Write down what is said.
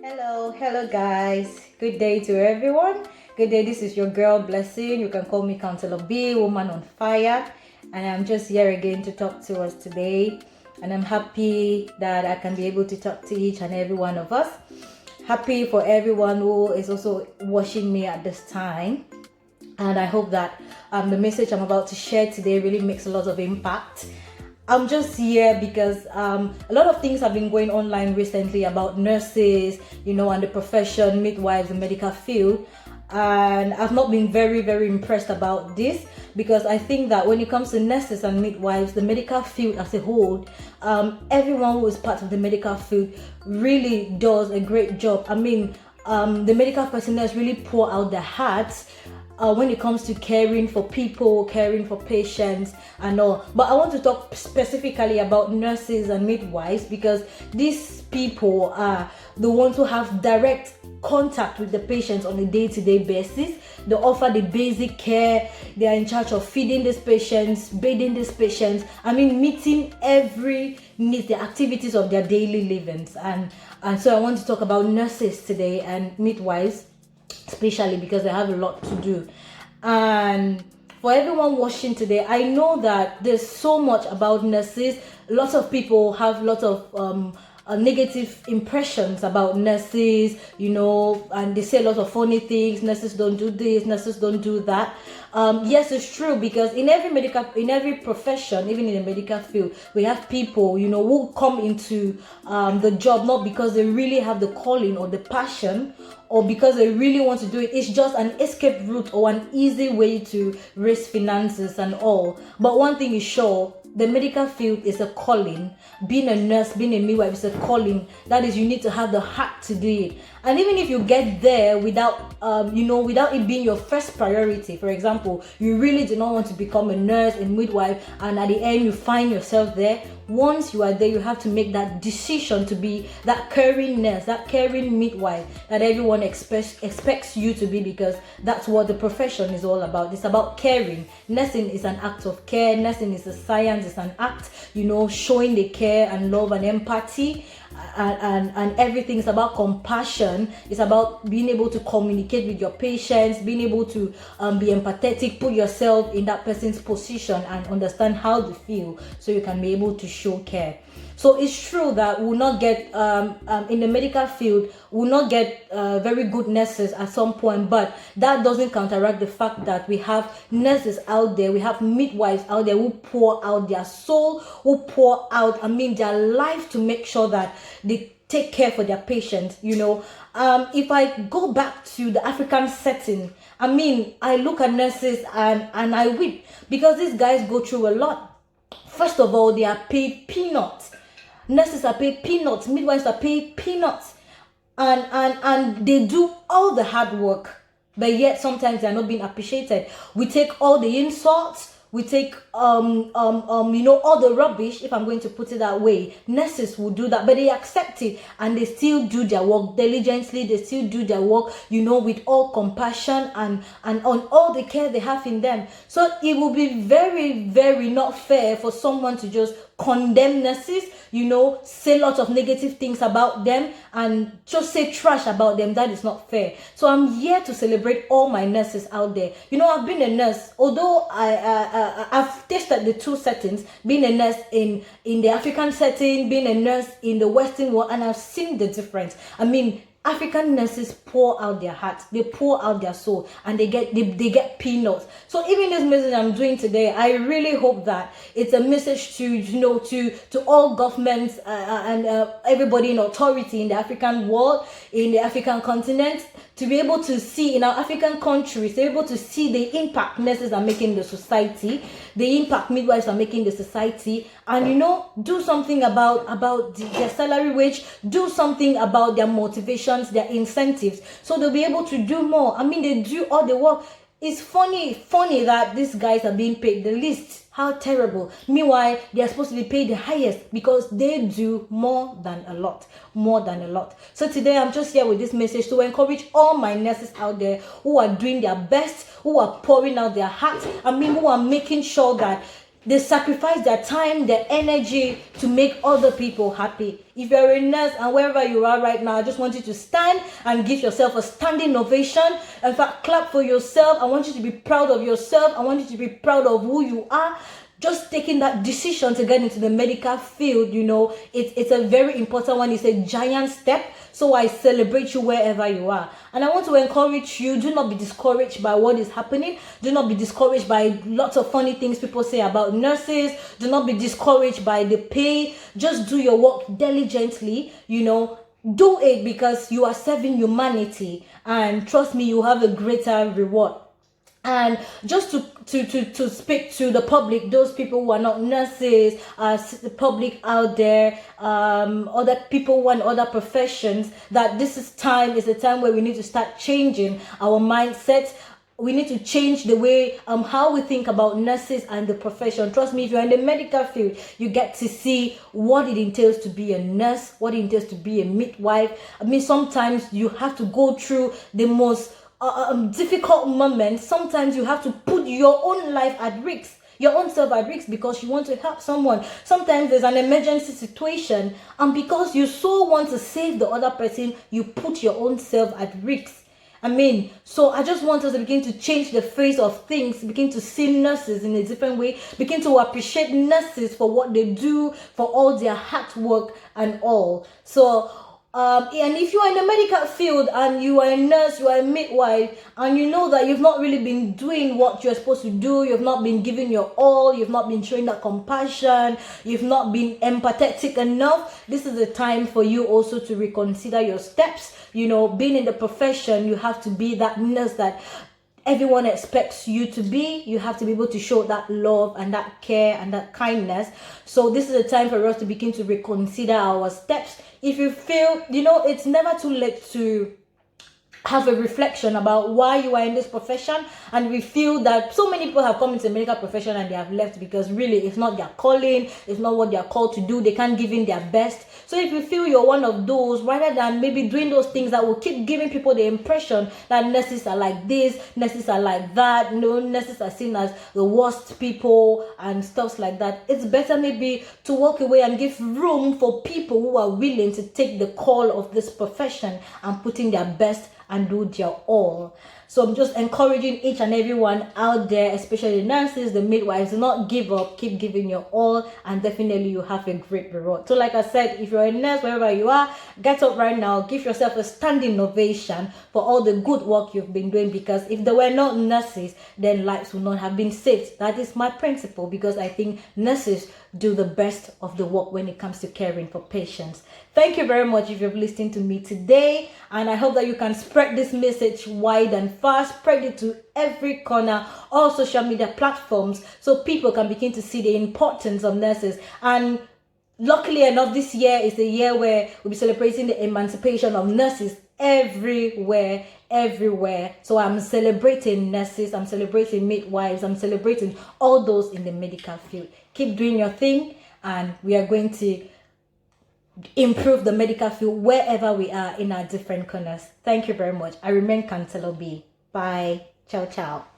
Hello guys. Good day to everyone. Good day. This is your girl Blessing. You can call me Counselor B, Woman on Fire, and I'm just here again to talk to us today. And I'm happy that I can be able to talk to each and every one of us. Happy for everyone who is also watching me at this time. And I hope that the message I'm about to share today really makes a lot of impact. I'm just here because a lot of things have been going online recently about nurses, and the profession, midwives, the medical field. And I've not been very impressed about this, because I think that when it comes to nurses and midwives, the medical field as a whole, everyone who is part of the medical field really does a great job. I mean, the medical personnel really pour out their hearts when it comes to caring for people, caring for patients and all. But I want to talk specifically about nurses and midwives, because these people are the ones who have direct contact with the patients on a day-to-day basis. They offer the basic care. They are in charge of feeding these patients, bathing these patients. I mean, meeting every need, the activities of their daily livings. And so I want to talk about nurses today and midwives, especially because they have a lot to do. And for everyone watching today, I know that there's so much about nurses. Lots of people have lots of negative impressions about nurses, and they say a lot of funny things. Nurses don't do this, nurses don't do that. Yes, it's true, because in every profession, even in the medical field, we have people, who come into the job not because they really have the calling or the passion, or because they really want to do it. It's just an escape route or an easy way to raise finances and all. But one thing is sure, the medical field is a calling. Being a nurse, being a midwife is a calling. That is, you need to have the heart to do it. And even if you get there without it being your first priority, for example, you really do not want to become a nurse, a midwife, and at the end you find yourself there. Once you are there, you have to make that decision to be that caring nurse, that caring midwife that everyone expects you to be, because that's what the profession is all about. It's about caring. Nursing is an act of care. Nursing is a science. It's an act, showing the care and love and empathy. And everything is about compassion. It's about being able to communicate with your patients, being able to be empathetic, put yourself in that person's position and understand how they feel, so you can be able to show care. So it's true that we'll not get in the medical field, we'll not get very good nurses at some point, but that doesn't counteract the fact that we have nurses out there, we have midwives out there who pour out their soul, who pour out, their life to make sure that they take care for their patients. If I go back to the African setting, I look at nurses and I weep, because these guys go through a lot. First of all, they are paid peanuts. Nurses are paid peanuts. Midwives are paid peanuts, and they do all the hard work, but yet sometimes they are not being appreciated. We take all the insults. We take all the rubbish, if I'm going to put it that way. Nurses will do that, but they accept it and they still do their work diligently. They still do their work, with all compassion and on all the care they have in them. So it will be very not fair for someone to just condemn nurses, say lots of negative things about them and just say trash about them. That is not fair. So I'm here to celebrate all my nurses out there. I've been a nurse, although I've tasted the two settings, being a nurse in the African setting, being a nurse in the Western world, and I've seen the difference. African nurses pour out their hearts, they pour out their soul, and they get peanuts. So even this message I'm doing today, I really hope that it's a message to all governments and everybody in authority in the African world, in the African continent, to be able to see in our African countries, to be able to see the impact nurses are making in the society, the impact midwives are making in the society, and do something about their salary wage, do something about their motivations, their incentives, so they'll be able to do more. They do all the work. It's funny that these guys are being paid the least. How terrible. Meanwhile, they are supposed to be paid the highest, because they do more than a lot. So today I'm just here with this message to encourage all my nurses out there who are doing their best, who are pouring out their hearts. Who are making sure that they sacrifice their time, their energy to make other people happy. If you're a nurse and wherever you are right now, I just want you to stand and give yourself a standing ovation. In fact, clap for yourself. I want you to be proud of yourself. I want you to be proud of who you are. Just taking that decision to get into the medical field, it's a very important one. It's a giant step. So I celebrate you wherever you are. And I want to encourage you, do not be discouraged by what is happening. Do not be discouraged by lots of funny things people say about nurses. Do not be discouraged by the pay. Just do your work diligently, Do it because you are serving humanity. And trust me, you have a greater reward. And just to speak to the public, those people who are not nurses, the public out there, other people who are in other professions, that this is a time where we need to start changing our mindset. We need to change the way how we think about nurses and the profession. Trust me, if you're in the medical field, you get to see what it entails to be a nurse, what it entails to be a midwife. I mean, sometimes you have to go through the most difficult moments. Sometimes you have to put your own life at risk, your own self at risk, because you want to help someone. Sometimes there's an emergency situation, and because you so want to save the other person, you put your own self at risk. So I just want us to begin to change the face of things, begin to see nurses in a different way, begin to appreciate nurses for what they do, for all their hard work and all. So and if you are in the medical field and you are a nurse, you are a midwife, and you know that you've not really been doing what you're supposed to do, you've not been giving your all, you've not been showing that compassion, you've not been empathetic enough, this is the time for you also to reconsider your steps. Being in the profession, you have to be that nurse that everyone expects you to be. You have to be able to show that love and that care and that kindness. So this is a time for us to begin to reconsider our steps. If you feel, it's never too late to have a reflection about why you are in this profession. And we feel that so many people have come into the medical profession and they have left because really it's not their calling, it's not what they are called to do, they can't give in their best. So if you feel you're one of those, rather than maybe doing those things that will keep giving people the impression that nurses are like this, nurses are like that, nurses are seen as the worst people and stuff like that, it's better maybe to walk away and give room for people who are willing to take the call of this profession and put in their best and do their all. So I'm just encouraging each and everyone out there, especially the nurses, the midwives, do not give up, keep giving your all, and definitely you have a great reward. So like I said, if you're a nurse, wherever you are, get up right now, give yourself a standing ovation for all the good work you've been doing, because if there were not nurses, then lives would not have been saved. That is my principle, because I think nurses do the best of the work when it comes to caring for patients. Thank you very much if you've listened to me today, and I hope that you can spread this message wide and fast, spread it to every corner, all social media platforms, so people can begin to see the importance of nurses. And luckily enough, this year is the year where we'll be celebrating the emancipation of nurses everywhere. So I'm celebrating nurses, I'm celebrating midwives, I'm celebrating all those in the medical field. Keep doing your thing, and we are going to improve the medical field wherever we are in our different corners. Thank you very much. I remain Counselor B. Bye. Ciao, ciao.